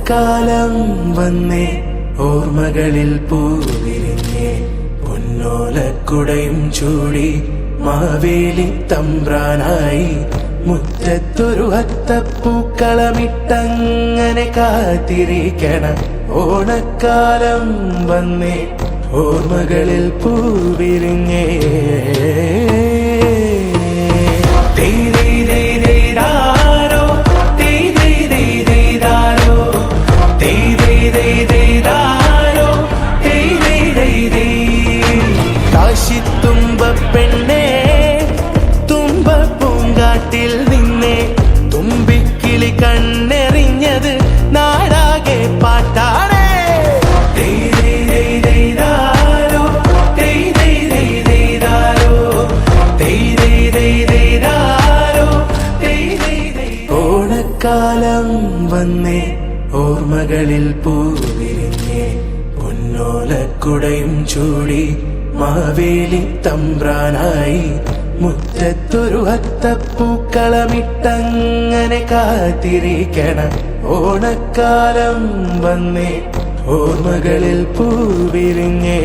ഓണക്കാലം വന്നേ ഓർമ്മകളിൽ പൂവിരിഞ്ഞേ പൊന്നോലക്കുടയും ചൂടി മാവേലി തമ്പ്രാനായി മുറ്റത്തൊരു അത്തപ്പൂക്കളമിട്ടങ്ങനെ കാത്തിരിക്കണം. ഓണക്കാലം വന്നേ ഓർമ്മകളിൽ പൂവിരിഞ്ഞേ. തുമ്പപ്പെണ്ണേ തുമ്പ പൂങ്കാട്ടിൽ നിന്നെ തുമ്പിക്കിളി കണ്ണെറിഞ്ഞത് നാടാകെ പാട്ടാണേ. ഓണക്കാലം വന്നേ ഓർമ്മകളിൽ പൂവിരിഞ്ഞേ പൊന്നോലക്കുടയും ചൂടി മാവേലി തമ്പ്രാനായി മുറ്റത്തൊരു അത്തപ്പൂക്കളമിട്ടങ്ങനെ കാത്തിരിക്കണം. ഓണക്കാലം വന്നേ ഓർമ്മകളിൽ പൂവിരിഞ്ഞേ.